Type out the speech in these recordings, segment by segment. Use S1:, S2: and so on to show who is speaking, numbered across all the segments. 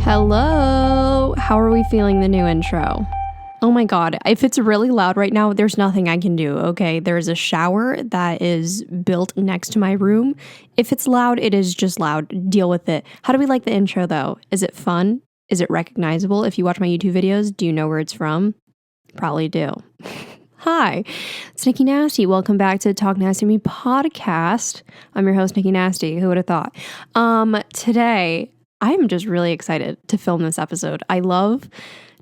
S1: Hello! How are we feeling the new intro? Oh my god, if it's really loud right now, there's nothing I can do, okay? There's a shower that is built next to my room. If it's loud, it is just loud. Deal with it. How do we like the intro though? Is it fun? Is it recognizable? If you watch my YouTube videos, do you know where it's from? Probably do. Hi, it's Nikki Nasty. Welcome back to Talk Nasty to Me podcast. I'm your host, Nikki Nasty. Who would have thought? Today, I'm just really excited to film this episode. I love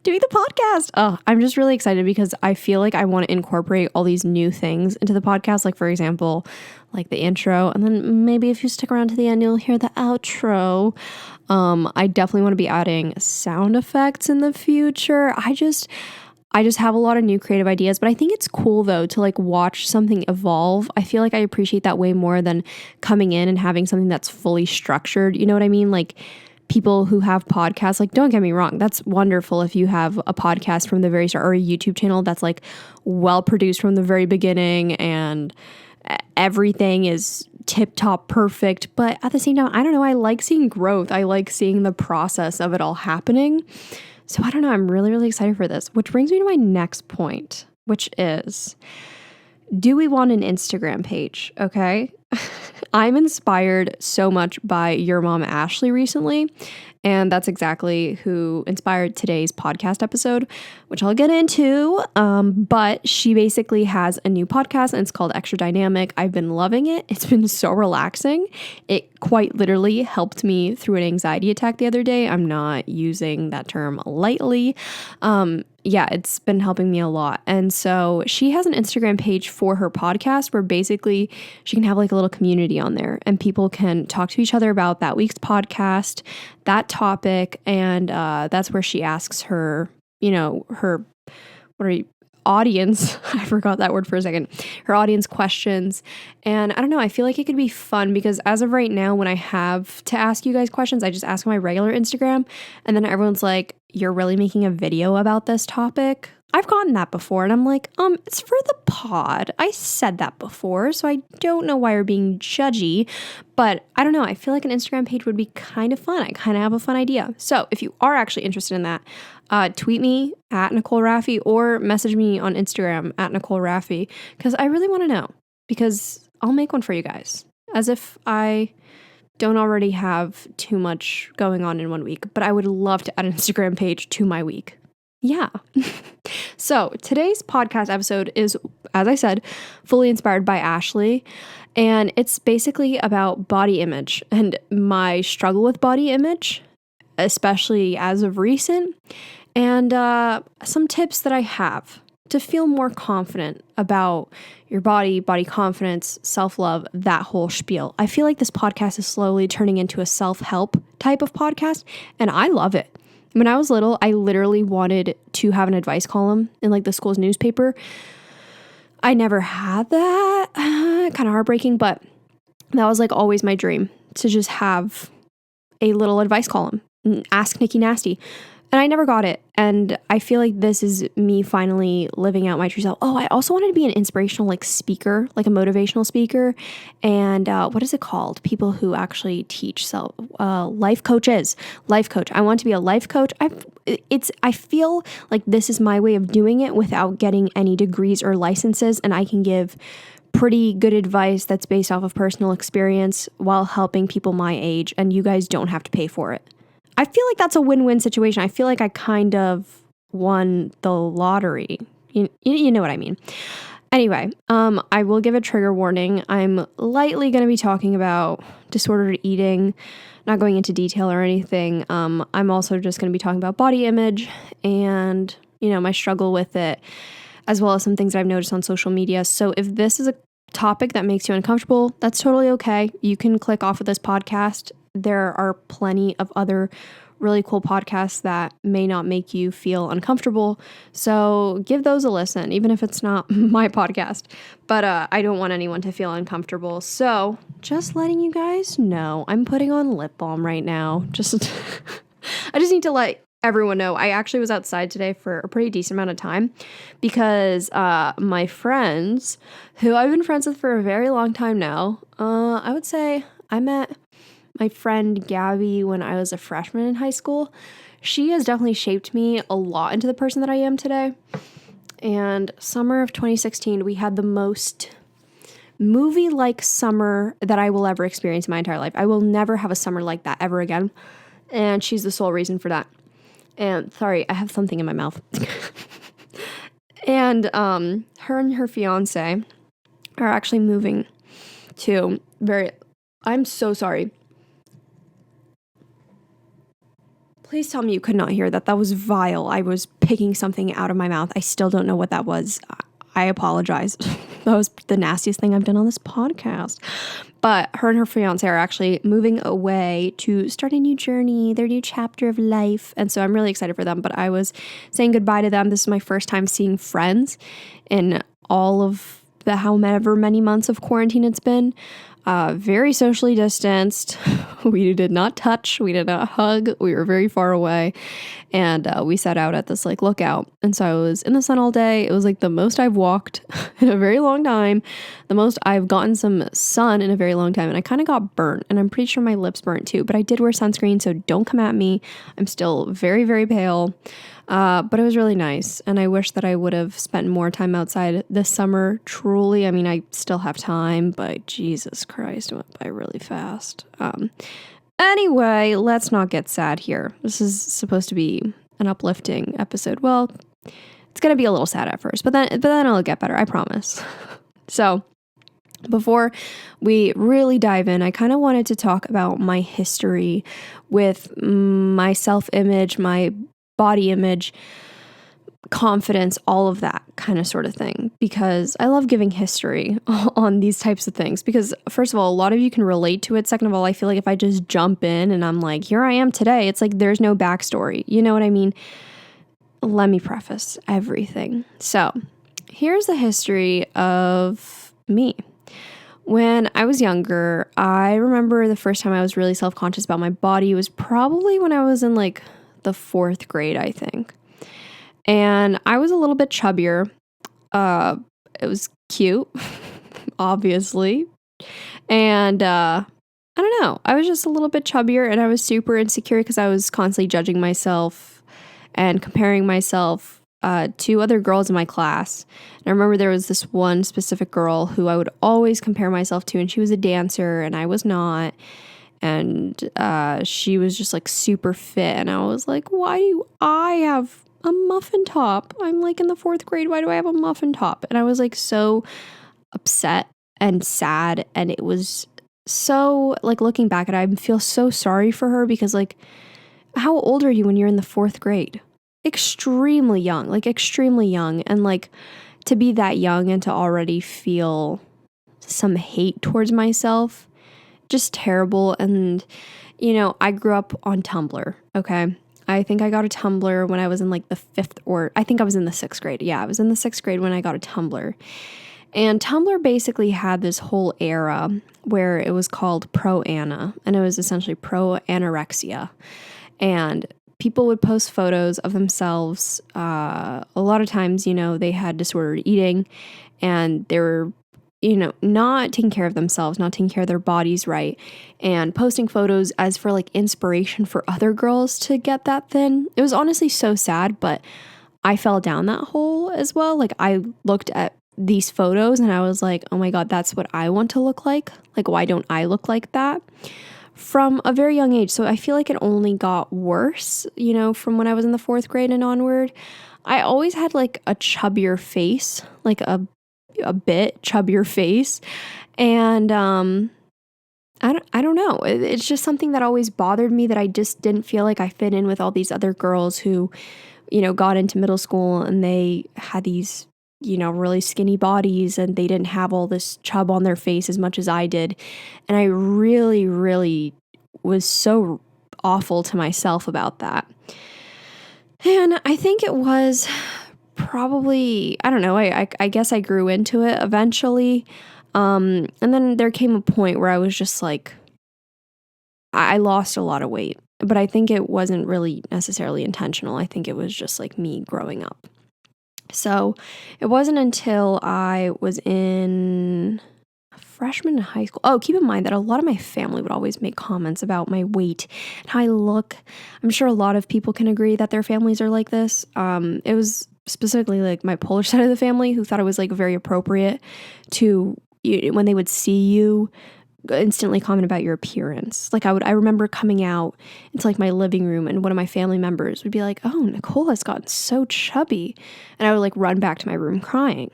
S1: doing the podcast. I'm just really excited because I feel like I want to incorporate all these new things into the podcast. Like, for example, like the intro. And then maybe if you stick around to the end, you'll hear the outro. I definitely want to be adding sound effects in the future. I just have a lot of new creative ideas, but I think it's cool though to like watch something evolve. I feel like I appreciate that way more than coming in and having something that's fully structured. You know what I mean? Like people who have podcasts, like don't get me wrong, that's wonderful if you have a podcast from the very start or a YouTube channel that's like well produced from the very beginning and everything is tip-top perfect. But at the same time, I don't know, I like seeing growth. I like seeing the process of it all happening. So I don't know, I'm really, really excited for this, which brings me to my next point, which is, do we want an Instagram page? Okay. I'm inspired so much by your mom, Ashley, recently. And that's exactly who inspired today's podcast episode, which I'll get into. But she basically has a new podcast and it's called Extra Dynamic. I've been loving it. It's been so relaxing. It quite literally helped me through an anxiety attack the other day. I'm not using that term lightly. Yeah, it's been helping me a lot. And so she has an Instagram page for her podcast where basically she can have like a little community on there and people can talk to each other about that week's podcast, that topic. And that's where she asks her, her audience, I forgot that word for a second, her audience questions. And I don't know, I feel like it could be fun because as of right now, when I have to ask you guys questions, I just ask my regular Instagram and then everyone's like, you're really making a video about this topic? I've gotten that before and I'm like, it's for the pod. I said that before, so I don't know why you're being judgy, but I don't know. I feel like an Instagram page would be kind of fun. I kind of have a fun idea. So if you are actually interested in that, tweet me at Nicole Raffi or message me on Instagram at Nicole Raffi because I really want to know because I'll make one for you guys as if I don't already have too much going on in 1 week, but I would love to add an Instagram page to my week. Yeah. So today's podcast episode is, as I said, fully inspired by Ashley. And it's basically about body image and my struggle with body image, especially as of recent, and some tips that I have to feel more confident about your body confidence, self-love, that whole spiel. I feel like this podcast is slowly turning into a self-help type of podcast, and I love it. When I was little, I literally wanted to have an advice column in like the school's newspaper. I never had that. Kind of heartbreaking, but that was like always my dream to just have a little advice column. Ask Nikki Nasty. And I never got it. And I feel like this is me finally living out my true self. Oh, I also wanted to be an inspirational like speaker, like a motivational speaker. And what is it called? People who actually teach life coaches. Life coach. I want to be a life coach. I feel like this is my way of doing it without getting any degrees or licenses. And I can give pretty good advice that's based off of personal experience while helping people my age. And you guys don't have to pay for it. I feel like that's a win-win situation. I feel like I kind of won the lottery. You know what I mean. Anyway, I will give a trigger warning. I'm lightly going to be talking about disordered eating, not going into detail or anything. I'm also just going to be talking about body image and, my struggle with it, as well as some things that I've noticed on social media. So if this is a topic that makes you uncomfortable, that's totally okay. You can click off of this podcast. There are plenty of other really cool podcasts that may not make you feel uncomfortable. So give those a listen, even if it's not my podcast. But I don't want anyone to feel uncomfortable. So just letting you guys know, I'm putting on lip balm right now. I just need to let everyone know. I actually was outside today for a pretty decent amount of time because my friends, who I've been friends with for a very long time now, I would say I met my friend Gabby when I was a freshman in high school. She has definitely shaped me a lot into the person that I am today. And summer of 2016, we had the most movie-like summer that I will ever experience in my entire life. I will never have a summer like that ever again. And she's the sole reason for that. And sorry, I have something in my mouth. And her and her fiance are actually moving to I'm so sorry. Please tell me you could not hear that. That was vile. I was picking something out of my mouth. I still don't know what that was. I apologize. That was the nastiest thing I've done on this podcast. But her and her fiance are actually moving away to start a new journey, their new chapter of life. And so I'm really excited for them. But I was saying goodbye to them. This is my first time seeing friends in all of the however many months of quarantine it's been. Very socially distanced. We did not touch. We did not hug. We were very far away. And we sat out at this like lookout. And so I was in the sun all day. It was like the most I've walked in a very long time. The most I've gotten some sun in a very long time. And I kind of got burnt. And I'm pretty sure my lips burnt too. But I did wear sunscreen, so don't come at me. I'm still very, very pale. But it was really nice. And I wish that I would have spent more time outside this summer, truly. I mean, I still have time, but Jesus Christ, it went by really fast. Anyway, let's not get sad here. This is supposed to be an uplifting episode. Well, it's going to be a little sad at first, but then it'll get better, I promise. So, before we really dive in, I kind of wanted to talk about my history with my self-image, my body image, confidence, all of that kind of sort of thing, because I love giving history on these types of things because first of all, a lot of you can relate to it. Second of all, I feel like if I just jump in and I'm like, here I am today, it's like there's no backstory. You know what I mean? Let me preface everything. So here's the history of me. When I was younger, I remember the first time I was really self-conscious about my body was probably when I was in like the 4th grade, I think. And I was a little bit chubbier. It was cute, obviously. And I don't know. I was just a little bit chubbier and I was super insecure because I was constantly judging myself and comparing myself to other girls in my class. And I remember there was this one specific girl who I would always compare myself to, and she was a dancer and I was not. And she was just like super fit. And I was like, why do I have a muffin top? I'm like in the 4th grade. Why do I have a muffin top? And I was like so upset and sad. And it was so like looking back at it, I feel so sorry for her because like, how old are you when you're in the 4th grade? Extremely young, like extremely young. And like to be that young and to already feel some hate towards myself, just terrible. And, you know, I grew up on Tumblr, okay? I think I got a Tumblr when I was in like the 5th or I think I was in the 6th grade. Yeah, I was in the 6th grade when I got a Tumblr. And Tumblr basically had this whole era where it was called pro-ana, and it was essentially pro-anorexia. And people would post photos of themselves. A lot of times, you know, they had disordered eating and they were, you know, not taking care of themselves, not taking care of their bodies right, and posting photos as for like inspiration for other girls to get that thin. It was honestly so sad, but I fell down that hole as well. Like I looked at these photos and I was like, oh my God, that's what I want to look like. Like, why don't I look like that? From a very young age. So I feel like it only got worse, you know, from when I was in the 4th grade and onward. I always had like a chubbier face, like a bit chubbier face. And I don't know. It's just something that always bothered me, that I just didn't feel like I fit in with all these other girls who, you know, got into middle school and they had these, you know, really skinny bodies and they didn't have all this chub on their face as much as I did. And I really, really was so awful to myself about that. And I think it was probably, I don't know, I guess I grew into it eventually. And then there came a point where I was just like, I lost a lot of weight, but I think it wasn't really necessarily intentional. I think it was just like me growing up. So it wasn't until I was in freshman in high school. Oh, keep in mind that a lot of my family would always make comments about my weight and how I look. I'm sure a lot of people can agree that their families are like this. It was specifically like my Polish side of the family who thought it was like very appropriate to, when they would see you, instantly comment about your appearance. Like I remember coming out into like my living room and one of my family members would be like, "Oh, Nicole has gotten so chubby." And I would like run back to my room crying.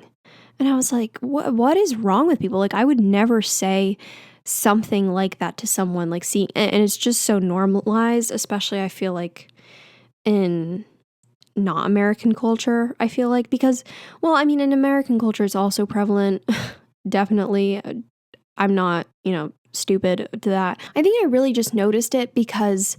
S1: And I was like, what is wrong with people? Like I would never say something like that to someone, like seeing, and it's just so normalized, especially I feel like in not American culture, I feel like, because, well, I mean, in American culture, it's also prevalent. Definitely. I'm not, stupid to that. I think I really just noticed it because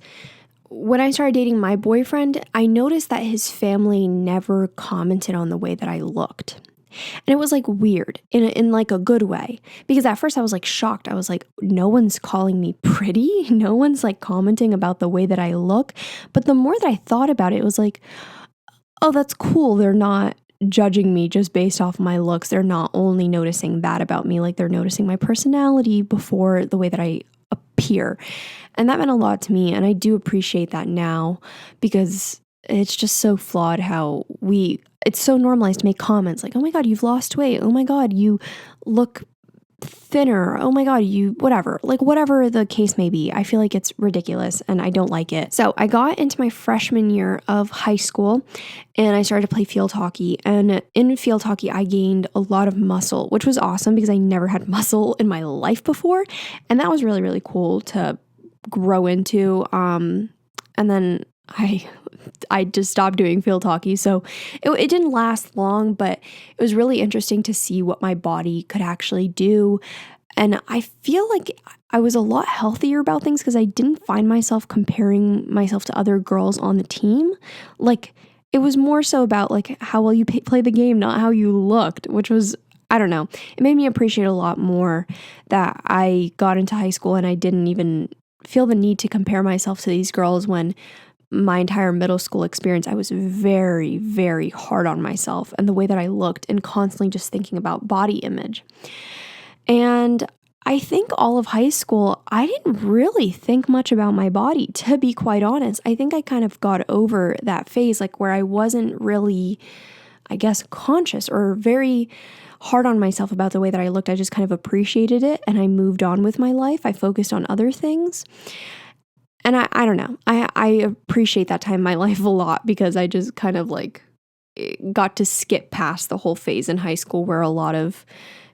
S1: when I started dating my boyfriend, I noticed that his family never commented on the way that I looked. And it was like weird in like a good way, because at first I was like shocked. I was like, no one's calling me pretty. No one's like commenting about the way that I look. But the more that I thought about it, it was like, oh, that's cool. They're not judging me just based off my looks. They're not only noticing that about me, like they're noticing my personality before the way that I appear. And that meant a lot to me. And I do appreciate that now, because it's just so flawed how it's so normalized to make comments like, "Oh my God, you've lost weight. Oh my God, you look thinner. Oh my God, you," whatever, like whatever the case may be. I feel like it's ridiculous and I don't like it. So I got into my freshman year of high school and I started to play field hockey. And in field hockey, I gained a lot of muscle, which was awesome because I never had muscle in my life before. And that was really, really cool to grow into. And then I just stopped doing field hockey. So it didn't last long, but it was really interesting to see what my body could actually do. And I feel like I was a lot healthier about things because I didn't find myself comparing myself to other girls on the team. Like it was more so about like how well you play the game, not how you looked, which was, I don't know. It made me appreciate a lot more that I got into high school and I didn't even feel the need to compare myself to these girls when my entire middle school experience, I was very, very hard on myself and the way that I looked and constantly just thinking about body image. And I think all of high school, I didn't really think much about my body, to be quite honest. I think I kind of got over that phase, like where I wasn't really, I guess, conscious or very hard on myself about the way that I looked. I just kind of appreciated it and I moved on with my life. I focused on other things. And I don't know. I appreciate that time in my life a lot because I just kind of like got to skip past the whole phase in high school where a lot of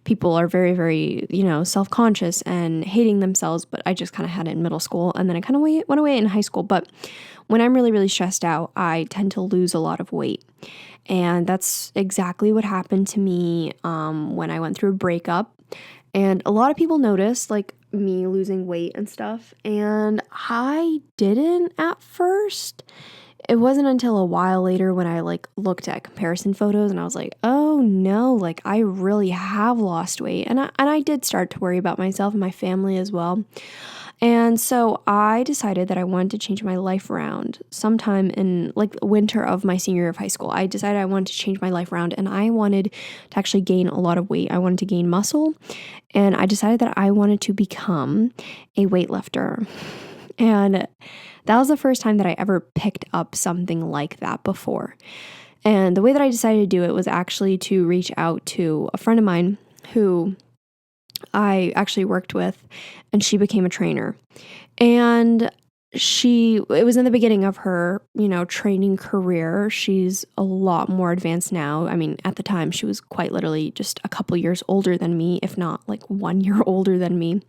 S1: people are very, very, self-conscious and hating themselves. But I just kind of had it in middle school and then I kind of went away in high school. But when I'm really, really stressed out, I tend to lose a lot of weight. And that's exactly what happened to me when I went through a breakup. And a lot of people noticed like me losing weight and stuff. And I didn't at first. It wasn't until a while later when I like looked at comparison photos and I was like, oh no, like I really have lost weight. And I did start to worry about myself and my family as well. And so I decided that I wanted to change my life around sometime in like winter of my senior year of high school. I decided I wanted to change my life around and I wanted to actually gain a lot of weight. I wanted to gain muscle and I decided that I wanted to become a weightlifter. And that was the first time that I ever picked up something like that before. And the way that I decided to do it was actually to reach out to a friend of mine who I actually worked with, and she became a trainer. And it was in the beginning of her, training career. She's a lot more advanced now. I mean, at the time, she was quite literally just a couple years older than me, if not like 1 year older than me.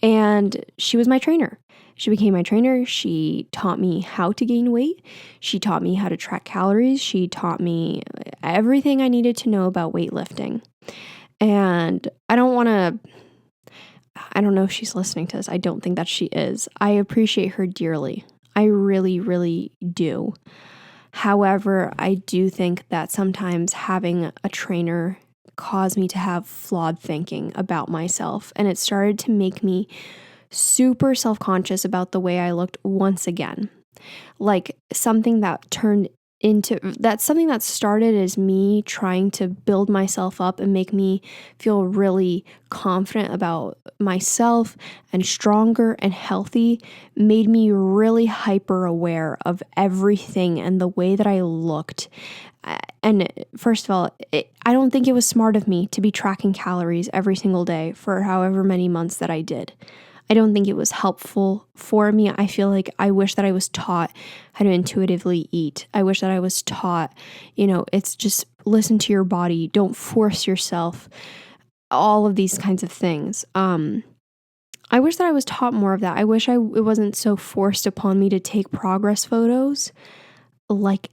S1: And she was my trainer. She became my trainer. She taught me how to gain weight. She taught me how to track calories. She taught me everything I needed to know about weightlifting. And I don't know if she's listening to this. I don't think that she is. I appreciate her dearly. I really, really do. However, I do think that sometimes having a trainer caused me to have flawed thinking about myself. And it started to make me super self-conscious about the way I looked once again. Like something that turned that's something that started as me trying to build myself up and make me feel really confident about myself and stronger and healthy, made me really hyper aware of everything and the way that I looked. And first of all, I don't think it was smart of me to be tracking calories every single day for however many months that I did. I don't think it was helpful for me. I feel like I wish that I was taught how to intuitively eat. I wish that I was taught, it's just listen to your body, don't force yourself, all of these kinds of things. I wish that I was taught more of that. I wish it wasn't so forced upon me to take progress photos like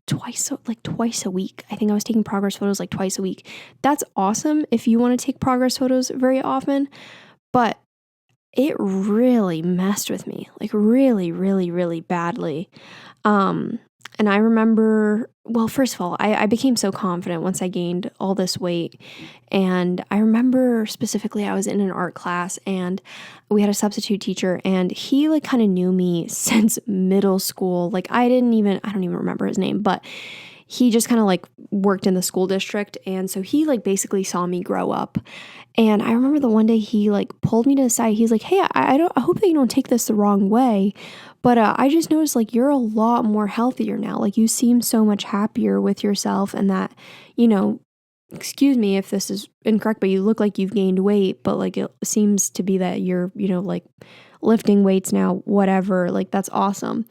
S1: twice a week. I think I was taking progress photos like twice a week. That's awesome if you want to take progress photos very often, but it really messed with me, like really, really, really badly. And I remember, well, first of all, I became so confident once I gained all this weight. And I remember specifically I was in an art class and we had a substitute teacher and he like kind of knew me since middle school. Like I don't even remember his name, but he just kind of like worked in the school district. And so he like basically saw me grow up. And I remember the one day he like pulled me to the side. He's like, "Hey, I hope that you don't take this the wrong way, but I just noticed like you're a lot more healthier now. Like you seem so much happier with yourself and that, excuse me if this is incorrect, but you look like you've gained weight, but like it seems to be that you're, like lifting weights now, whatever. Like that's awesome."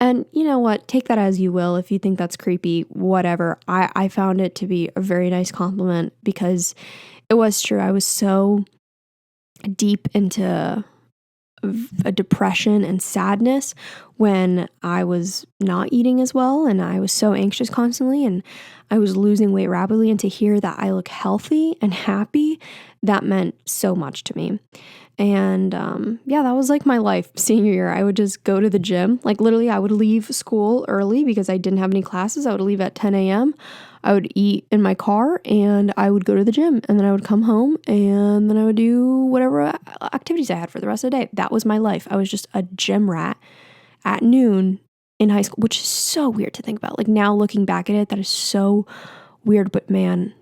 S1: And you know what? Take that as you will. If you think that's creepy, whatever. I found it to be a very nice compliment because it was true. I was so deep into a depression and sadness when I was not eating as well and I was so anxious constantly and I was losing weight rapidly, and to hear that I look healthy and happy, that meant so much to me. And that was like my life senior year. I would just go to the gym. Like literally I would leave school early because I didn't have any classes. I would leave at 10 a.m. I would eat in my car and I would go to the gym, and then I would come home and then I would do whatever activities I had for the rest of the day. That was my life. I was just a gym rat at noon in high school, which is so weird to think about. Like now looking back at it, that is so weird. But man,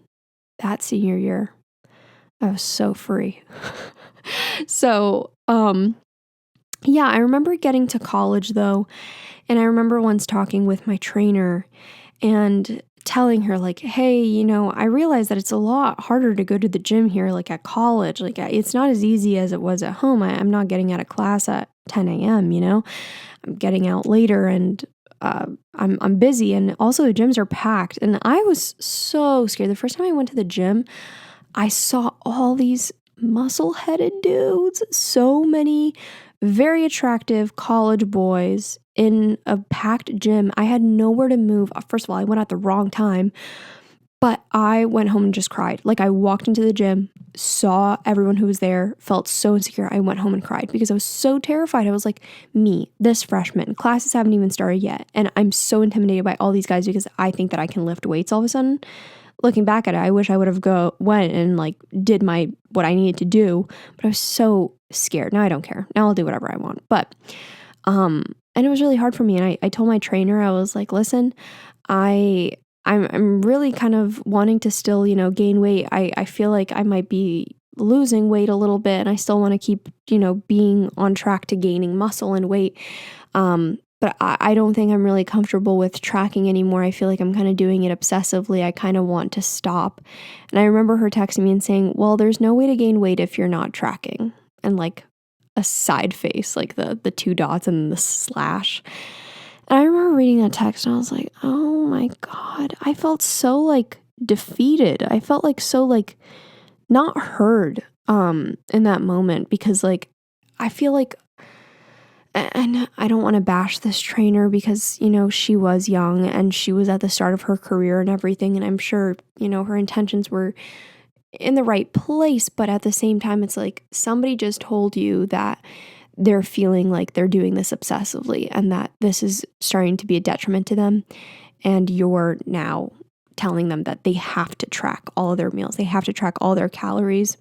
S1: that senior year, I was so free. So, I remember getting to college though, and I remember once talking with my trainer and telling her like, "Hey, I realize that it's a lot harder to go to the gym here, like at college. Like it's not as easy as it was at home. I'm not getting out of class at 10 a.m., I'm getting out later and I'm busy, and also the gyms are packed." And I was so scared. The first time I went to the gym, I saw all these muscle-headed dudes, so many very attractive college boys in a packed gym. I had nowhere to move. First of all, I went at the wrong time, but I went home and just cried. Like I walked into the gym, saw everyone who was there, felt so insecure. I went home and cried because I was so terrified. I was like, me, this freshman, classes haven't even started yet, and I'm so intimidated by all these guys because I think that I can lift weights all of a sudden. Looking back at it, I wish I would have went and like did what I needed to do, but I was so scared. Now I don't care. Now I'll do whatever I want. But and it was really hard for me. And I told my trainer, I was like, "Listen, I'm really kind of wanting to still, gain weight. I feel like I might be losing weight a little bit, and I still want to keep, being on track to gaining muscle and weight. But I don't think I'm really comfortable with tracking anymore. I feel like I'm kind of doing it obsessively. I kind of want to stop." And I remember her texting me and saying, "Well, there's no way to gain weight if you're not tracking." And like a side face, like the two dots and the slash. And I remember reading that text and I was like, oh my God, I felt so like defeated. I felt like so like not heard in that moment, because like I feel like, and I don't want to bash this trainer because, she was young and she was at the start of her career and everything. And I'm sure, her intentions were in the right place. But at the same time, it's like somebody just told you that they're feeling like they're doing this obsessively and that this is starting to be a detriment to them. And you're now telling them that they have to track all of their meals. They have to track all their calories.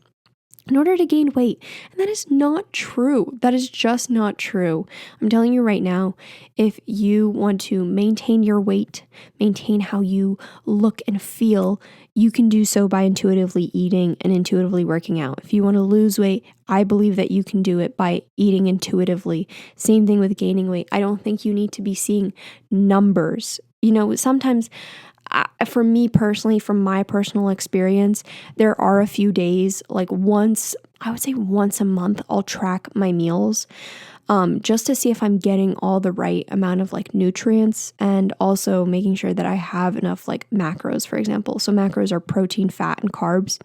S1: in order to gain weight. And that is not true. That is just not true. I'm telling you right now, if you want to maintain your weight, maintain how you look and feel, you can do so by intuitively eating and intuitively working out. If you want to lose weight, I believe that you can do it by eating intuitively. Same thing with gaining weight. I don't think you need to be seeing numbers. Sometimes for me personally, from my personal experience, there are a few days, like I would say once a month, I'll track my meals just to see if I'm getting all the right amount of like nutrients, and also making sure that I have enough like macros, for example. So macros are protein, fat, and carbs.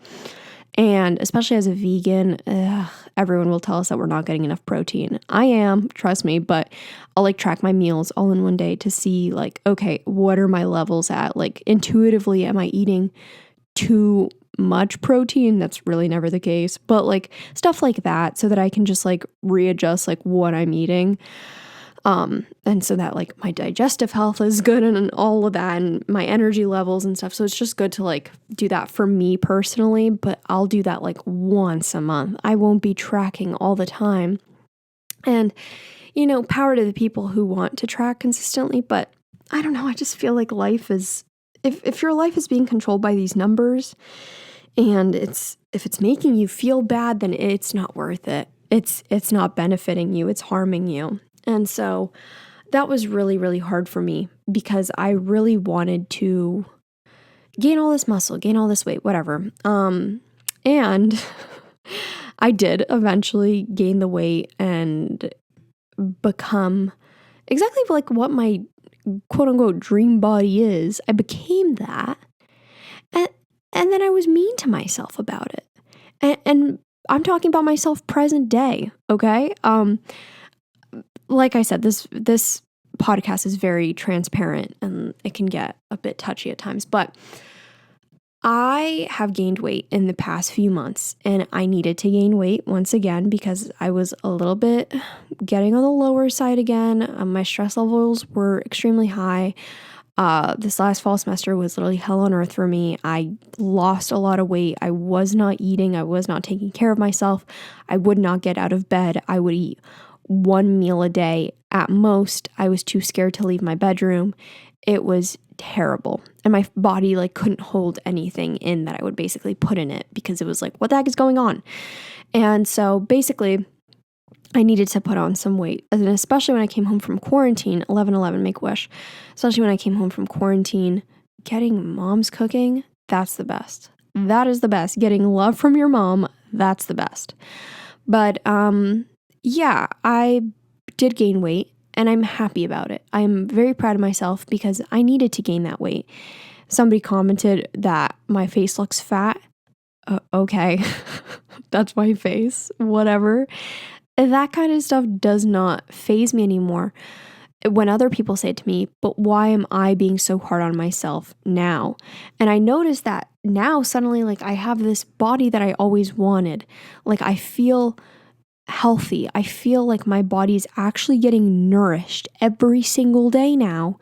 S1: And especially as a vegan, everyone will tell us that we're not getting enough protein. I am, trust me, but I'll like track my meals all in one day to see like, okay, what are my levels at? Like intuitively, am I eating too much protein? That's really never the case, but like stuff like that, so that I can just like readjust like what I'm eating. And so that like my digestive health is good and all of that, and my energy levels and stuff. So it's just good to like do that for me personally, but I'll do that like once a month. I won't be tracking all the time. And, power to the people who want to track consistently, but I don't know. I just feel like life is, if your life is being controlled by these numbers, and if it's making you feel bad, then it's not worth it. It's not benefiting you. It's harming you. And so that was really, really hard for me, because I really wanted to gain all this muscle, gain all this weight, whatever. And I did eventually gain the weight and become exactly like what my quote unquote dream body is. I became that. And then I was mean to myself about it. And I'm talking about myself present day, okay? Like I said, this podcast is very transparent and it can get a bit touchy at times, but I have gained weight in the past few months, and I needed to gain weight once again because I was a little bit getting on the lower side again. My stress levels were extremely high. This last fall semester was literally hell on earth for me. I lost a lot of weight. I was not eating. I was not taking care of myself. I would not get out of bed. I would eat one meal a day at most. I was too scared to leave my bedroom. It was terrible. And my body like couldn't hold anything in that I would basically put in it, because it was like, what the heck is going on? And so basically I needed to put on some weight. And especially when I came home from quarantine, 11/11 Make-A-Wish, especially when I came home from quarantine, getting mom's cooking, that's the best. That is the best. Getting love from your mom, that's the best. But yeah, I did gain weight, and I'm happy about it. I'm very proud of myself because I needed to gain that weight. Somebody commented that my face looks fat. Okay, that's my face, whatever. That kind of stuff does not faze me anymore. When other people say it to me, but why am I being so hard on myself now? And I noticed that now suddenly, like, I have this body that I always wanted. Like, I feel healthy. I feel like my body's actually getting nourished every single day now,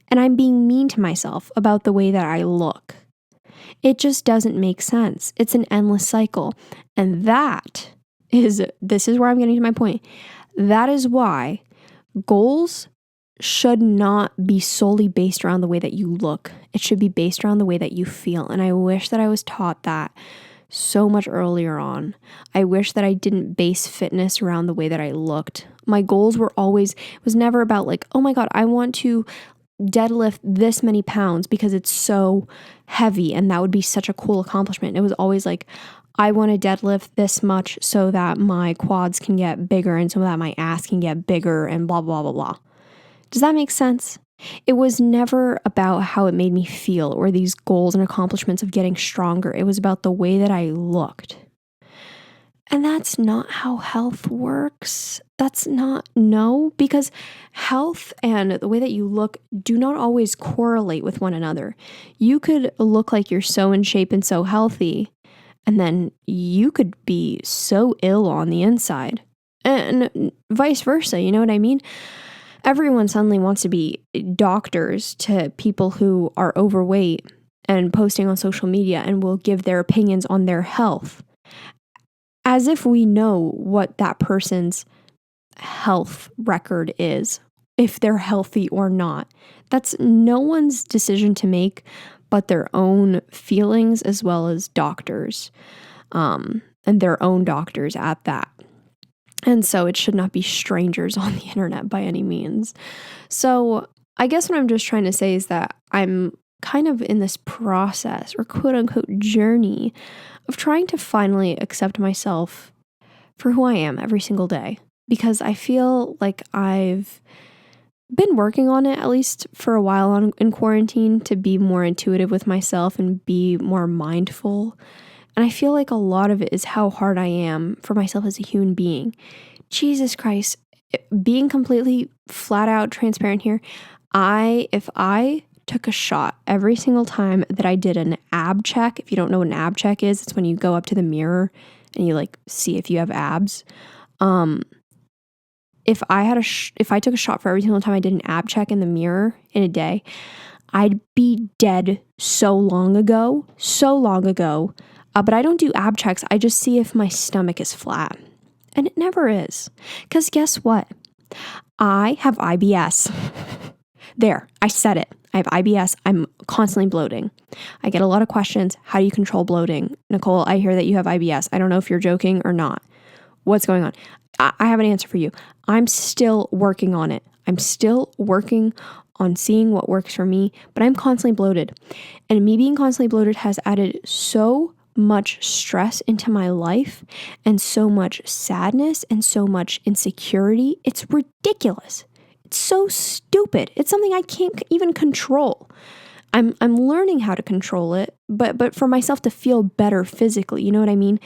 S1: and I'm being mean to myself about the way that I look. It just doesn't make sense. It's an endless cycle. And this is where I'm getting to my point. That is why goals should not be solely based around the way that you look. It should be based around the way that you feel. And I wish that I was taught that so much earlier on. I wish that I didn't base fitness around the way that I looked. My goals were always, it was never about like, oh my God, I want to deadlift this many pounds because it's so heavy and that would be such a cool accomplishment. It was always like, I want to deadlift this much so that my quads can get bigger and so that my ass can get bigger and blah, blah, blah, blah. Does that make sense? It was never about how it made me feel or these goals and accomplishments of getting stronger. It was about the way that I looked. And that's not how health works. No, because health and the way that you look do not always correlate with one another. You could look like you're so in shape and so healthy, and then you could be so ill on the inside. And vice versa, you know what I mean? Everyone suddenly wants to be doctors to people who are overweight and posting on social media and will give their opinions on their health as if we know what that person's health record is, if they're healthy or not. That's no one's decision to make but their own feelings, as well as doctors, and their own doctors at that. And so it should not be strangers on the internet by any means. So I guess what I'm just trying to say is that I'm kind of in this process, or quote unquote journey, of trying to finally accept myself for who I am every single day. Because I feel like I've been working on it, at least for a while in quarantine, to be more intuitive with myself and be more mindful. And I feel like a lot of it is how hard I am for myself as a human being. Jesus Christ, being completely flat out transparent here, if I took a shot every single time that I did an ab check. If you don't know what an ab check is, it's when you go up to the mirror and you like see if you have abs. If I took a shot for every single time I did an ab check in the mirror in a day, I'd be dead so long ago. But I don't do ab checks. I just see if my stomach is flat. And it never is. Because guess what? I have IBS. There, I said it. I have IBS. I'm constantly bloating. I get a lot of questions. How do you control bloating? Nicole, I hear that you have IBS. I don't know if you're joking or not. What's going on? I have an answer for you. I'm still working on it. I'm still working on seeing what works for me, but I'm constantly bloated. And me being constantly bloated has added so much stress into my life, and so much sadness, and so much insecurity. It's ridiculous. It's so stupid. It's something I can't even control. I'm learning how to control it, but for myself to feel better physically, you know what I mean?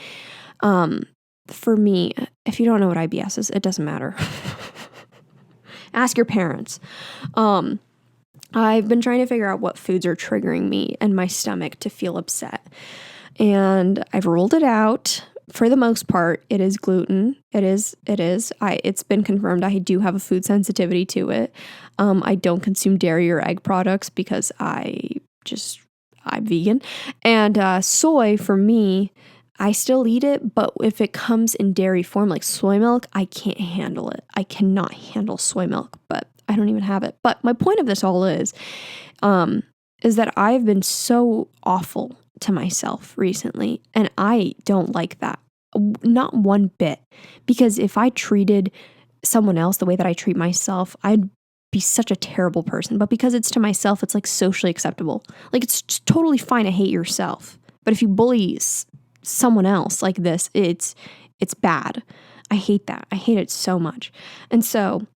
S1: For me, if you don't know what IBS is, it doesn't matter. Ask your parents. I've been trying to figure out what foods are triggering me and my stomach to feel upset. And I've ruled it out. For the most part, it is gluten. It is. It's been confirmed I do have a food sensitivity to it. I don't consume dairy or egg products because I'm vegan. And soy, for me, I still eat it, but if it comes in dairy form, like soy milk, I can't handle it. I cannot handle soy milk, but I don't even have it. But my point of this all is that I've been so awful to myself recently, and I don't like that. Not one bit. Because if I treated someone else the way that I treat myself, I'd be such a terrible person. But because it's to myself, it's like socially acceptable. Like, it's totally fine to hate yourself. But if you bully someone else like this, it's bad. I hate that. I hate it so much. And so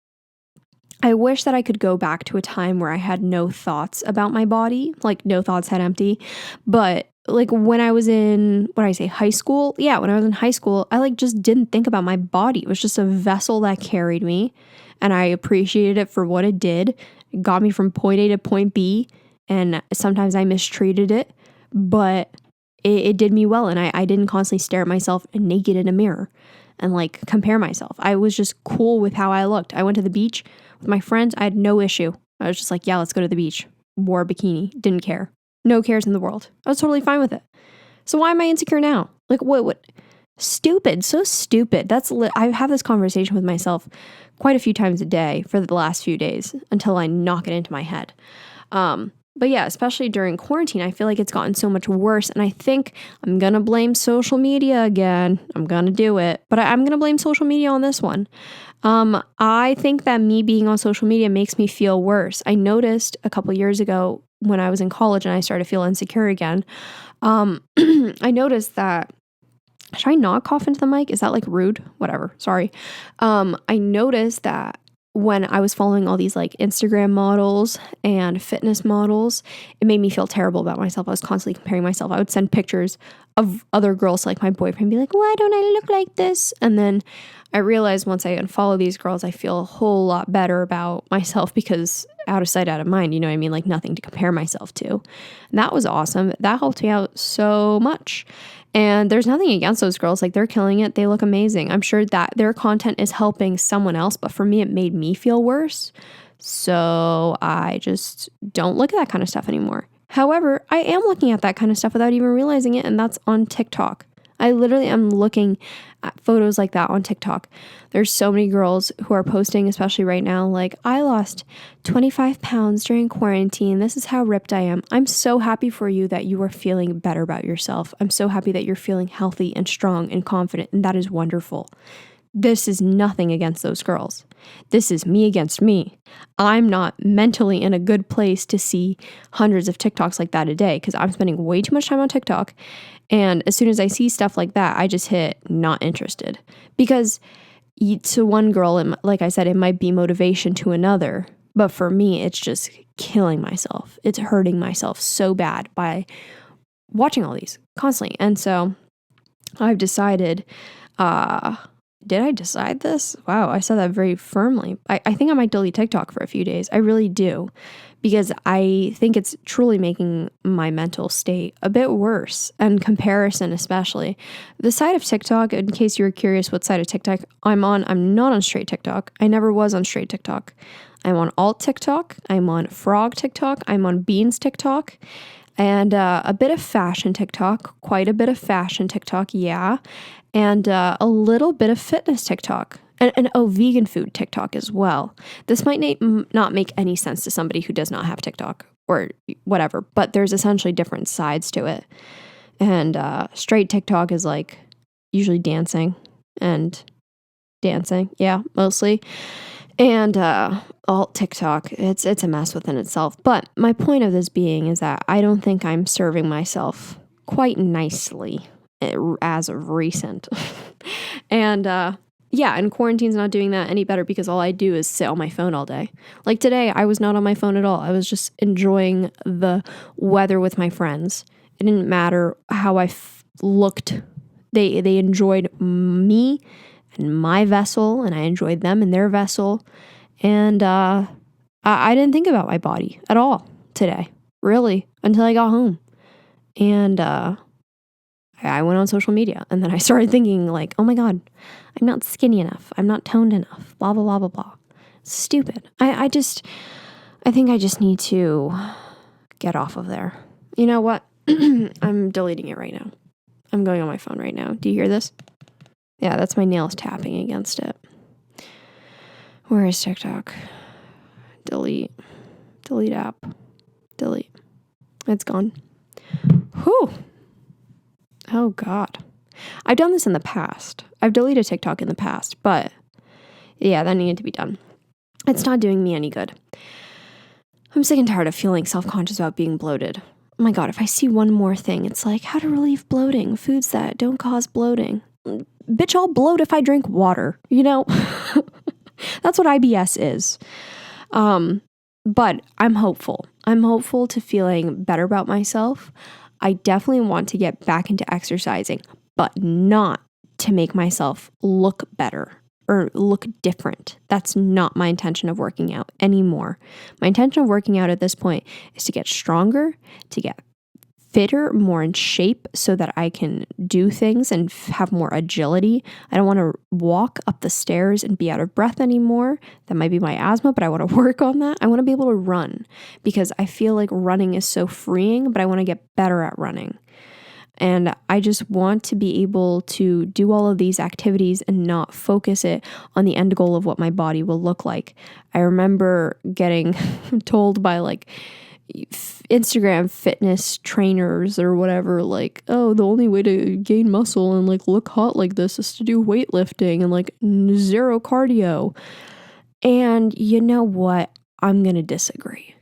S1: I wish that I could go back to a time where I had no thoughts about my body, like no thoughts, head empty. But like when I was in, high school? Yeah, when I was in high school, I like just didn't think about my body. It was just a vessel that carried me, and I appreciated it for what it did. It got me from point A to point B, and sometimes I mistreated it, but it did me well, and I didn't constantly stare at myself naked in a mirror and like compare myself. I was just cool with how I looked. I went to the beach with my friends. I had no issue. I was just like, yeah, let's go to the beach. Wore a bikini. Didn't care. No cares in the world. I was totally fine with it. So why am I insecure now? Like what? Stupid. So stupid. I have this conversation with myself quite a few times a day for the last few days until I knock it into my head. But yeah, especially during quarantine, I feel like it's gotten so much worse. And I think I'm going to blame social media again. I'm going to do it. But I'm going to blame social media on this one. I think that me being on social media makes me feel worse. I noticed a couple years ago when I was in college and I started to feel insecure again. I noticed that, should I not cough into the mic? Is that like rude? Whatever. Sorry. I noticed that when I was following all these like Instagram models and fitness models, it made me feel terrible about myself. I was constantly comparing myself. I would send pictures of other girls to like my boyfriend and be like, why don't I look like this? And then I realized once I unfollow these girls, I feel a whole lot better about myself because out of sight, out of mind, you know what I mean? Like nothing to compare myself to. And that was awesome. That helped me out so much. And there's nothing against those girls. Like they're killing it. They look amazing. I'm sure that their content is helping someone else, but for me, it made me feel worse. So I just don't look at that kind of stuff anymore. However, I am looking at that kind of stuff without even realizing it. And that's on TikTok. I literally am looking at photos like that on TikTok. There's so many girls who are posting, especially right now, like, I lost 25 pounds during quarantine. This is how ripped I am. I'm so happy for you that you are feeling better about yourself. I'm so happy that you're feeling healthy and strong and confident, and that is wonderful. This is nothing against those girls. This is me against me. I'm not mentally in a good place to see hundreds of TikToks like that a day because I'm spending way too much time on TikTok. And as soon as I see stuff like that, I just hit not interested. Because to one girl, like I said, it might be motivation to another. But for me, it's just killing myself. It's hurting myself so bad by watching all these constantly. And so I've decided, did I decide this? Wow, I said that very firmly. I think I might delete TikTok for a few days. I really do. Because I think it's truly making my mental state a bit worse, and comparison especially. The side of TikTok, in case you were curious what side of TikTok I'm on, I'm not on straight TikTok. I never was on straight TikTok. I'm on alt TikTok. I'm on frog TikTok. I'm on beans TikTok. And a bit of fashion TikTok, quite a bit of fashion TikTok, yeah. And a little bit of fitness TikTok. And vegan food TikTok as well. This might not make any sense to somebody who does not have TikTok or whatever, but there's essentially different sides to it. And straight TikTok is like usually dancing, yeah, mostly. And alt TikTok, it's a mess within itself. But my point of this being is that I don't think I'm serving myself quite nicely as of recent. And yeah, and quarantine's not doing that any better because all I do is sit on my phone all day. Like today, I was not on my phone at all. I was just enjoying the weather with my friends. It didn't matter how I looked. They enjoyed me and my vessel, and I enjoyed them and their vessel. And I didn't think about my body at all today, really, until I got home. And I went on social media, and then I started thinking like, oh my God, I'm not skinny enough. I'm not toned enough, blah, blah, blah, blah, blah. Stupid. I think I just need to get off of there. You know what? I'm deleting it right now. I'm going on my phone right now. Do you hear this? Yeah, that's my nails tapping against it. Where is TikTok? Delete. Delete app. Delete. It's gone. Whew. Oh God. I've done this in the past. I've deleted TikTok in the past, but yeah, that needed to be done. It's not doing me any good. I'm sick and tired of feeling self-conscious about being bloated. Oh my God, if I see one more thing, it's like how to relieve bloating, foods that don't cause bloating. Bitch, I'll bloat if I drink water, you know? That's what IBS is. But I'm hopeful. I'm hopeful to feeling better about myself. I definitely want to get back into exercising, but not to make myself look better or look different. That's not my intention of working out anymore. My intention of working out at this point is to get stronger, to get fitter, more in shape so that I can do things and have more agility. I don't want to walk up the stairs and be out of breath anymore. That might be my asthma, but I want to work on that. I want to be able to run because I feel like running is so freeing, but I want to get better at running. And I just want to be able to do all of these activities and not focus it on the end goal of what my body will look like. I remember getting told by like Instagram fitness trainers or whatever, like, oh, the only way to gain muscle and like look hot like this is to do weightlifting and like zero cardio. And you know what? I'm going to disagree.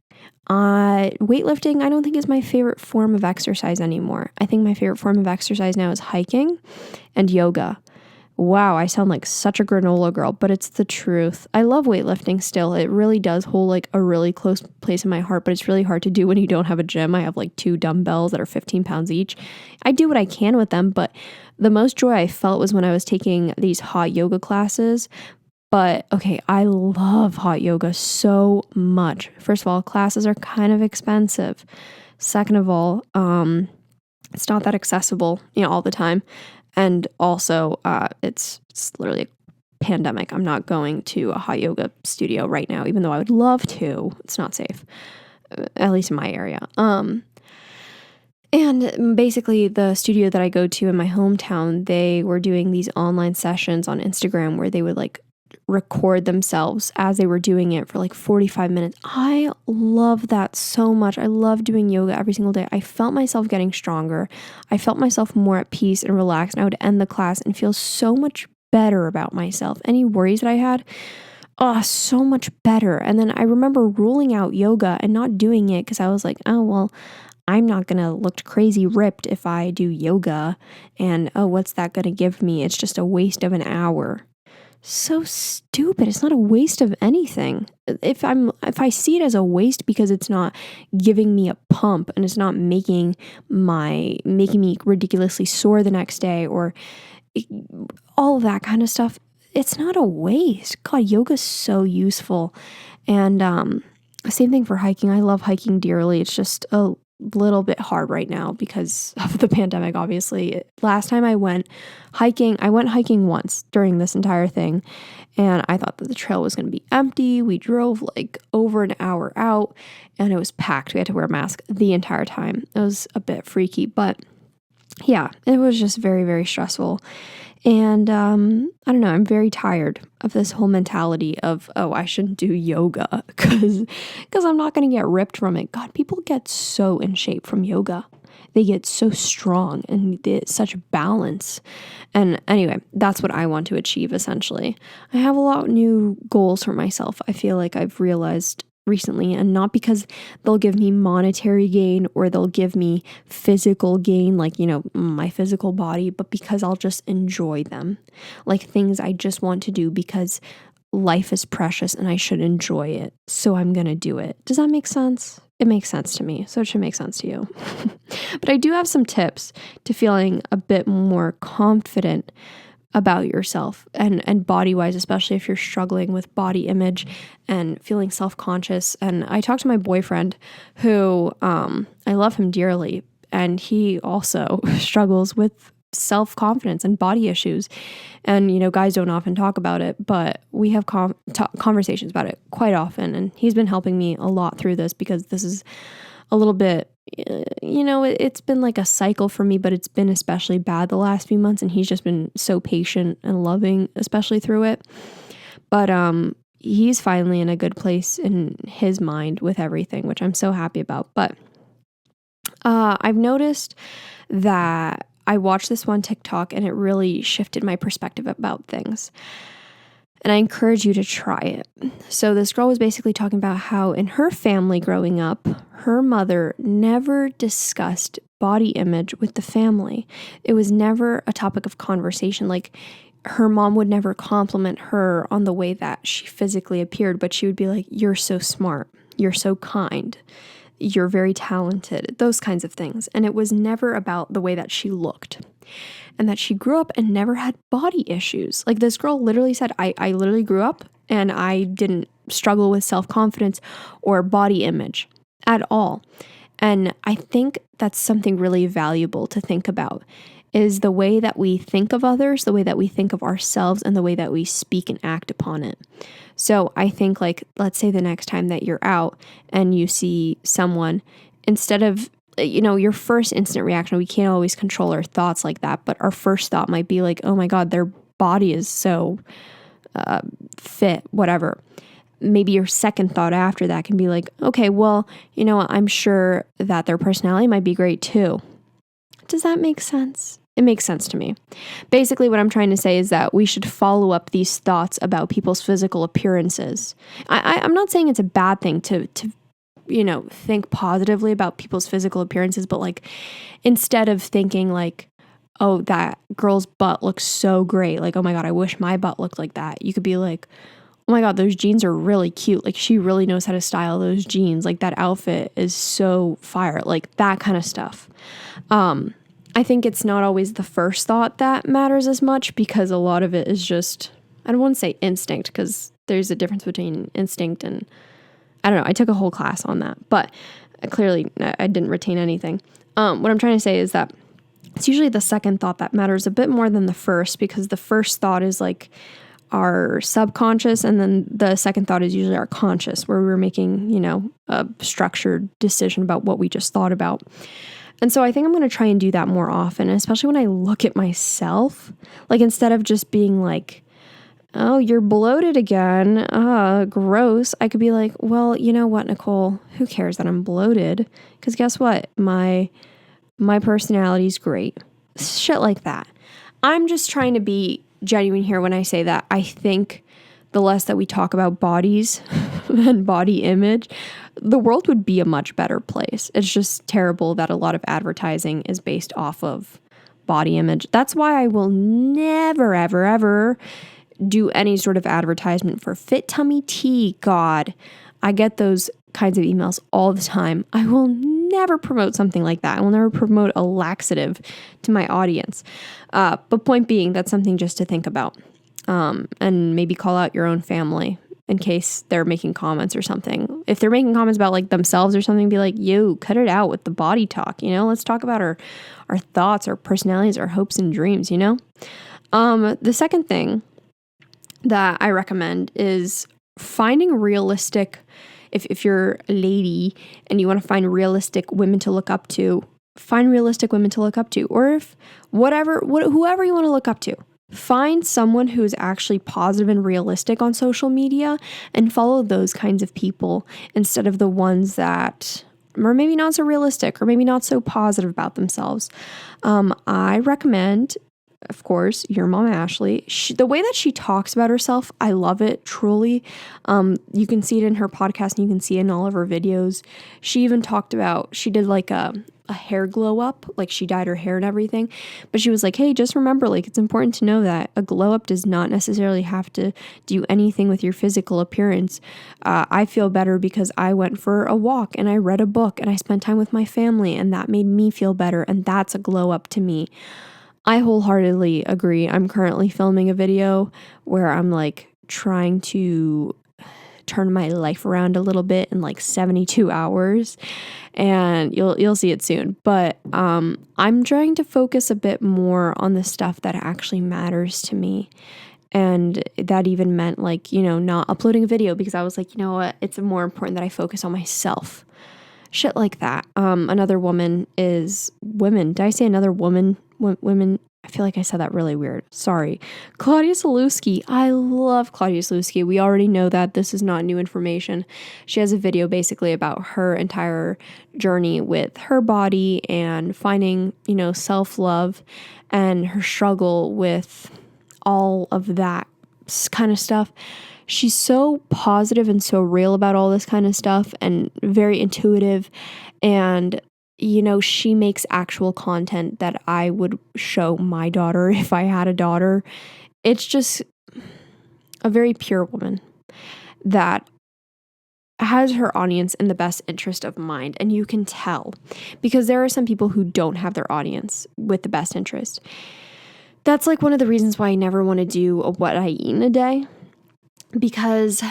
S1: Weightlifting, I don't think is my favorite form of exercise anymore. I think my favorite form of exercise now is hiking and yoga. Wow, I sound like such a granola girl, but it's the truth. I love weightlifting still. It really does hold like a really close place in my heart, but it's really hard to do when you don't have a gym. I have like 2 dumbbells that are 15 pounds each. I do what I can with them, but the most joy I felt was when I was taking these hot yoga classes. But okay, I love hot yoga so much. First of all, classes are kind of expensive. Second of all, it's not that accessible, all the time. And also, it's literally a pandemic. I'm not going to a hot yoga studio right now, even though I would love to. It's not safe, at least in my area. And basically, the studio that I go to in my hometown, they were doing these online sessions on Instagram where they would like record themselves as they were doing it for like 45 minutes. I love that so much. I love doing yoga every single day. I felt myself getting stronger. I felt myself more at peace and relaxed. And I would end the class and feel so much better about myself. Any worries that I had, oh, so much better. And then I remember ruling out yoga and not doing it because I was like, oh, well, I'm not going to look crazy ripped if I do yoga. And oh, what's that going to give me? It's just a waste of an hour. So stupid. It's not a waste of anything. If I see it as a waste because it's not giving me a pump and it's not making me ridiculously sore the next day or all of that kind of stuff, it's not a waste. God, yoga's so useful. And same thing for hiking. I love hiking dearly. It's just a little bit hard right now because of the pandemic, obviously. Last time I went hiking once during this entire thing, and I thought that the trail was going to be empty. We drove like over an hour out, and it was packed. We had to wear a mask the entire time. It was a bit freaky, but yeah, it was just very, very stressful. And I don't know, I'm very tired of this whole mentality of, oh, I shouldn't do yoga because I'm not going to get ripped from it. God, people get so in shape from yoga. They get so strong and such balance. And anyway, that's what I want to achieve, essentially. I have a lot of new goals for myself. I feel like I've realized recently, and not because they'll give me monetary gain or they'll give me physical gain, like, my physical body, but because I'll just enjoy them. Like things I just want to do because life is precious and I should enjoy it. So I'm going to do it. Does that make sense? It makes sense to me. So it should make sense to you. But I do have some tips to feeling a bit more confident about yourself and body-wise, especially if you're struggling with body image and feeling self-conscious. And I talked to my boyfriend who, I love him dearly, and he also struggles with self-confidence and body issues. And, guys don't often talk about it, but we have conversations about it quite often. And he's been helping me a lot through this because this is a little bit, it's been like a cycle for me, but it's been especially bad the last few months. And he's just been so patient and loving, especially through it. But he's finally in a good place in his mind with everything, which I'm so happy about. But I've noticed that I watched this one TikTok and it really shifted my perspective about things. And I encourage you to try it. So this girl was basically talking about how in her family growing up, her mother never discussed body image with the family. It was never a topic of conversation. Like her mom would never compliment her on the way that she physically appeared, but she would be like, "You're so smart. You're so kind. You're very talented," those kinds of things. And it was never about the way that she looked. And that she grew up and never had body issues. Like this girl literally said, I literally grew up and I didn't struggle with self-confidence or body image at all. And I think that's something really valuable to think about, is the way that we think of others, the way that we think of ourselves, and the way that we speak and act upon it. So I think, like, let's say the next time that you're out and you see someone, instead of your first instant reaction, we can't always control our thoughts like that, but our first thought might be like, oh my God, their body is so fit, whatever. Maybe your second thought after that can be like, okay, well, I'm sure that their personality might be great too. Does that make sense? It makes sense to me. Basically, what I'm trying to say is that we should follow up these thoughts about people's physical appearances. I'm not saying it's a bad thing to think positively about people's physical appearances, but like instead of thinking like, oh, that girl's butt looks so great, like, oh my God, I wish my butt looked like that, you could be like, oh my God, those jeans are really cute, like she really knows how to style those jeans, like that outfit is so fire, like that kind of stuff. I think it's not always the first thought that matters as much, because a lot of it is just, I don't want to say instinct, because there's a difference between instinct and, I don't know, I took a whole class on that, but clearly I didn't retain anything. What I'm trying to say is that it's usually the second thought that matters a bit more than the first, because the first thought is like, our subconscious, and then the second thought is usually our conscious, where we're making, a structured decision about what we just thought about. And so I think I'm going to try and do that more often, especially when I look at myself. Like, instead of just being like, oh, you're bloated again, gross, I could be like, well, you know what, Nicole, who cares that I'm bloated? Because guess what? My personality's great. Shit like that. I'm just trying to be genuine here when I say that. I think the less that we talk about bodies and body image, the world would be a much better place. It's just terrible that a lot of advertising is based off of body image. That's why I will never, ever, ever do any sort of advertisement for Fit Tummy Tea. God, I get those kinds of emails all the time. I will never promote something like that. I will never promote a laxative to my audience. But point being, that's something just to think about. And maybe call out your own family in case they're making comments or something. If they're making comments about like themselves or something, be like, yo, cut it out with the body talk. Let's talk about our thoughts, our personalities, our hopes and dreams, The second thing that I recommend is finding realistic, if you're a lady and you want to find realistic women to look up to, find realistic women to look up to. Or if whoever you want to look up to, find someone who is actually positive and realistic on social media and follow those kinds of people instead of the ones that are maybe not so realistic or maybe not so positive about themselves. I recommend, of course, your mom, Ashley. The way that she talks about herself, I love it, truly. You can see it in her podcast and you can see it in all of her videos. She even talked about, she did like a hair glow up, like she dyed her hair and everything. But she was like, hey, just remember, like, it's important to know that a glow up does not necessarily have to do anything with your physical appearance. I feel better because I went for a walk and I read a book and I spent time with my family and that made me feel better. And that's a glow up to me. I wholeheartedly agree. I'm currently filming a video where I'm like trying to turn my life around a little bit in like 72 hours, and you'll see it soon. But I'm trying to focus a bit more on the stuff that actually matters to me. And that even meant like, not uploading a video because I was like, you know what, it's more important that I focus on myself. Shit like that. Another woman is women. Did I say another woman? Women. I feel like I said that really weird. Sorry. Claudia Soluski. I love Claudia Soluski. We already know that. This is not new information. She has a video basically about her entire journey with her body and finding, self-love and her struggle with all of that kind of stuff. She's so positive and so real about all this kind of stuff and very intuitive. And, she makes actual content that I would show my daughter if I had a daughter. It's just a very pure woman that has her audience in the best interest of mind. And you can tell because there are some people who don't have their audience with the best interest. That's like one of the reasons why I never want to do a what I eat in a day. Because,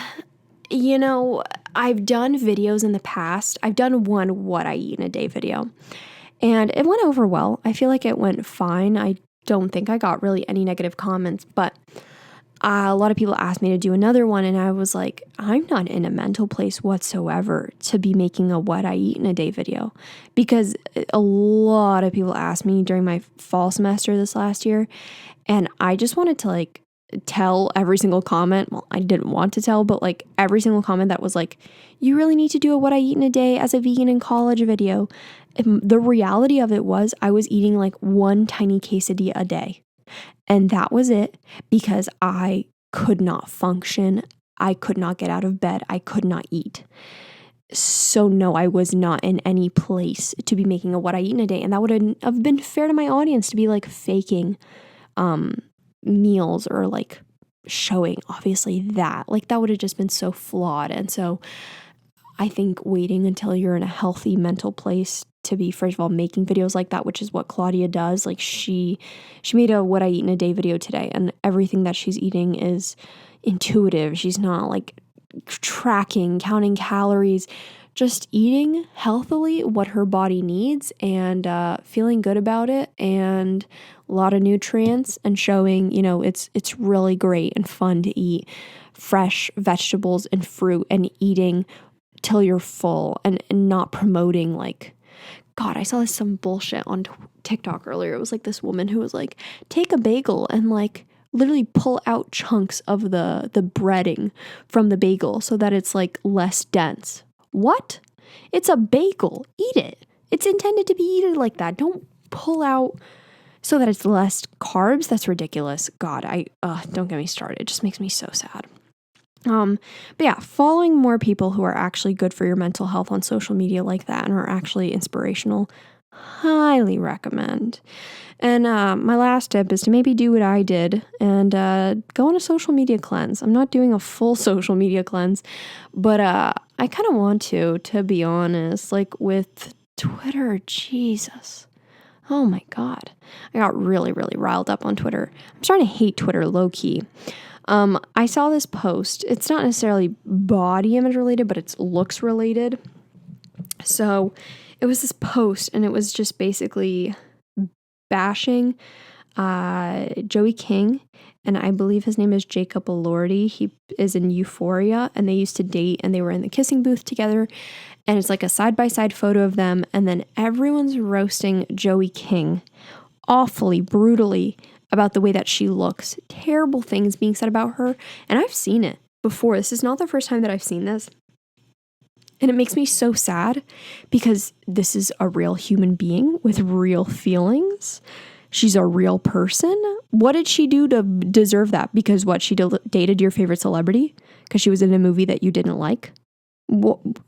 S1: I've done videos in the past. I've done one what I eat in a day video. And it went over well. I feel like it went fine. I don't think I got really any negative comments. But a lot of people asked me to do another one. And I was like, I'm not in a mental place whatsoever to be making a what I eat in a day video. Because a lot of people asked me during my fall semester this last year. And I just wanted to tell every single comment. Well, I didn't want to tell, but every single comment that was like, you really need to do a what I eat in a day as a vegan in college video. And the reality of it was I was eating one tiny quesadilla a day. And that was it because I could not function. I could not get out of bed. I could not eat. So no, I was not in any place to be making a what I eat in a day. And that would have been fair to my audience to be faking meals or showing obviously that would have just been so flawed. And so I think waiting until you're in a healthy mental place to be, first of all, making videos like that, which is what Claudia does. She made a what I eat in a day video today, and everything that she's eating is intuitive. She's not tracking, counting calories, just eating healthily what her body needs and feeling good about it, and a lot of nutrients, and showing, it's really great and fun to eat fresh vegetables and fruit, and eating till you're full, and not promoting like, God, I saw some bullshit on TikTok earlier. It was like this woman who was like, take a bagel and like literally pull out chunks of the breading from the bagel so that it's like less dense. What? It's a bagel. Eat it. It's intended to be eaten like that. Don't pull out so that it's less carbs. That's ridiculous. God, don't get me started. It just makes me so sad. But yeah, following more people who are actually good for your mental health on social media like that and are actually inspirational, highly recommend. And my last tip is to maybe do what I did and go on a social media cleanse. I'm not doing a full social media cleanse, but I kind of want to be honest, like with Twitter. Jesus. Oh my God. I got really, really riled up on Twitter. I'm starting to hate Twitter low key. I saw this post. It's not necessarily body image related, but it's looks related. So it was this post, and it was just basically bashing Joey King, and I believe his name is Jacob Elordi. He is in Euphoria, and they used to date, and they were in the kissing booth together, and it's like a side-by-side photo of them, and then everyone's roasting Joey King awfully, brutally, about the way that she looks. Terrible things being said about her. And I've seen it before. This is not the first time that I've seen this. And it makes me so sad because this is a real human being with real feelings. She's a real person. What did she do to deserve that? Because what, she dated your favorite celebrity? Because she was in a movie that you didn't like?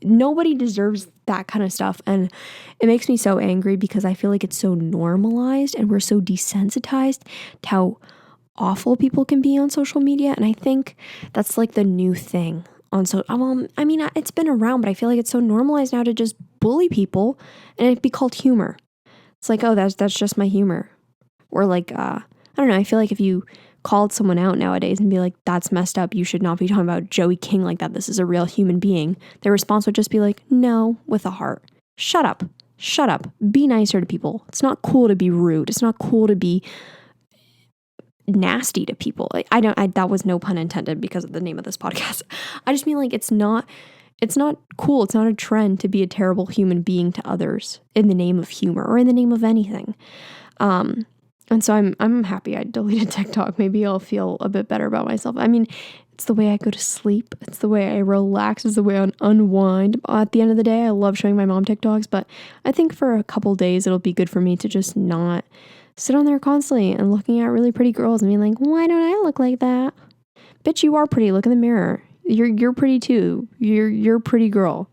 S1: Nobody deserves that kind of stuff, and it makes me so angry because I feel like it's so normalized and we're so desensitized to how awful people can be on social media. And I think that's like the new thing on I mean, it's been around, but I feel like it's so normalized now to just bully people and it'd be called humor. It's like, oh, that's just my humor. Or like, I don't know, I feel like if you called someone out nowadays and be like, that's messed up, you should not be talking about Joey King like that, this is a real human being, their response would just be like, no, with a heart. Shut up, be nicer to people. It's not cool to be rude. It's not cool to be nasty to people. Like, that was no pun intended because of the name of this podcast. I just mean like, it's not cool. It's not a trend to be a terrible human being to others in the name of humor or in the name of anything. And so I'm happy I deleted TikTok. Maybe I'll feel a bit better about myself. I mean, it's the way I go to sleep. It's the way I relax. It's the way I unwind. At the end of the day, I love showing my mom TikToks, but I think for a couple days, it'll be good for me to just not sit on there constantly and looking at really pretty girls and being like, why don't I look like that? Bitch, you are pretty. Look in the mirror. You're pretty too. You're a pretty girl.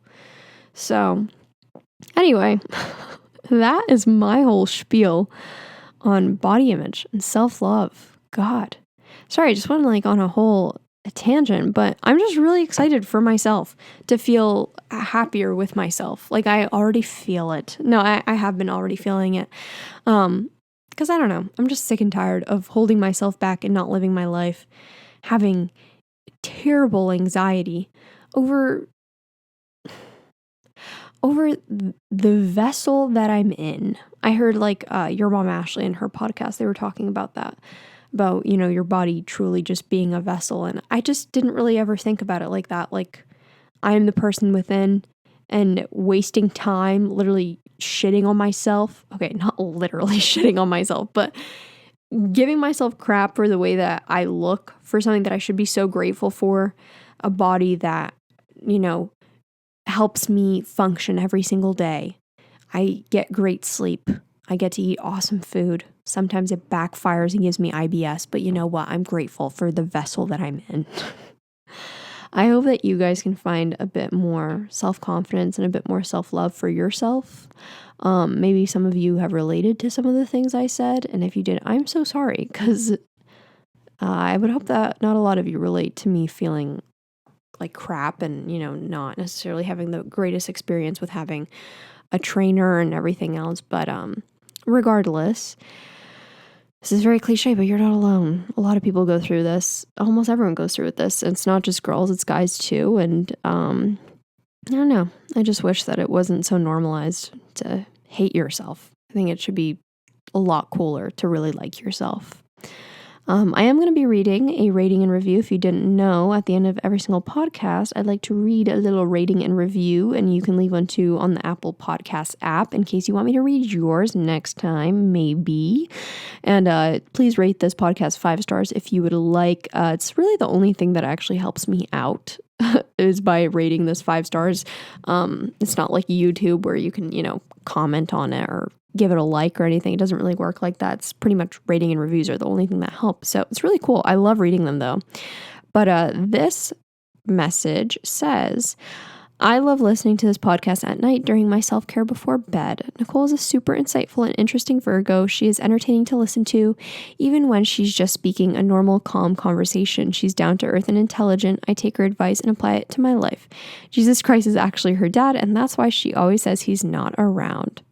S1: So anyway, that is my whole spiel on body image and self-love. God. Sorry, I just went like on a whole tangent, but I'm just really excited for myself to feel happier with myself. Like I already feel it. No, I have been already feeling it. Because I don't know, I'm just sick and tired of holding myself back and not living my life, having terrible anxiety over the vessel that I'm in. I heard like your mom Ashley in her podcast, they were talking about that, about, your body truly just being a vessel. And I just didn't really ever think about it like that. Like I am the person within, and wasting time literally shitting on myself. Okay, not literally shitting on myself, but giving myself crap for the way that I look, for something that I should be so grateful for, a body that, helps me function every single day. I get great sleep. I get to eat awesome food. Sometimes it backfires and gives me IBS, but you know what? I'm grateful for the vessel that I'm in. I hope that you guys can find a bit more self-confidence and a bit more self-love for yourself. Maybe some of you have related to some of the things I said, and if you did, I'm so sorry, because I would hope that not a lot of you relate to me feeling like crap and, not necessarily having the greatest experience with having a trainer and everything else. But regardless, this is very cliche, but you're not alone. A lot of people go through this. Almost everyone goes through this. It's not just girls, it's guys too. And I don't know. I just wish that it wasn't so normalized to hate yourself. I think it should be a lot cooler to really like yourself. I am going to be reading a rating and review. If you didn't know, at the end of every single podcast, I'd like to read a little rating and review, and you can leave one too on the Apple Podcast app in case you want me to read yours next time, maybe. And please rate this podcast 5 stars if you would like. It's really the only thing that actually helps me out is by rating this 5 stars. It's not like YouTube where you can, comment on it or give it a like or anything. It doesn't really work like that. It's pretty much rating and reviews are the only thing that help. So it's really cool. I love reading them though. But this message says, I love listening to this podcast at night during my self-care before bed. Nicole is a super insightful and interesting Virgo. She is entertaining to listen to, even when she's just speaking a normal, calm conversation. She's down to earth and intelligent. I take her advice and apply it to my life. Jesus Christ is actually her dad, and that's why she always says he's not around.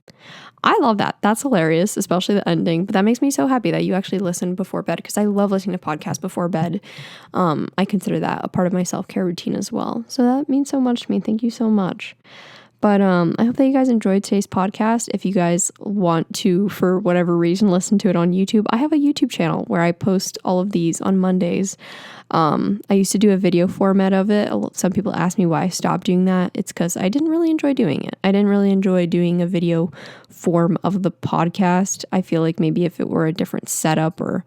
S1: I love that. That's hilarious, especially the ending. But that makes me so happy that you actually listen before bed, because I love listening to podcasts before bed. I consider that a part of my self-care routine as well. So that means so much to me. Thank you so much. But I hope that you guys enjoyed today's podcast. If you guys want to, for whatever reason, listen to it on YouTube, I have a YouTube channel where I post all of these on Mondays. I used to do a video format of it. Some people ask me why I stopped doing that. It's because I didn't really enjoy doing it. I didn't really enjoy doing a video form of the podcast. I feel like maybe if it were a different setup, or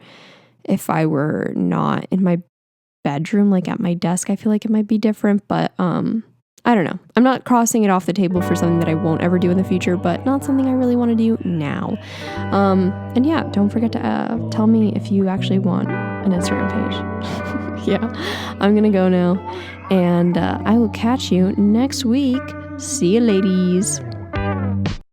S1: if I were not in my bedroom, like at my desk, I feel like it might be different. But I don't know. I'm not crossing it off the table for something that I won't ever do in the future, but not something I really want to do now. And yeah, don't forget to tell me if you actually want an Instagram page. Yeah, I'm going to go now, and I will catch you next week. See you, ladies.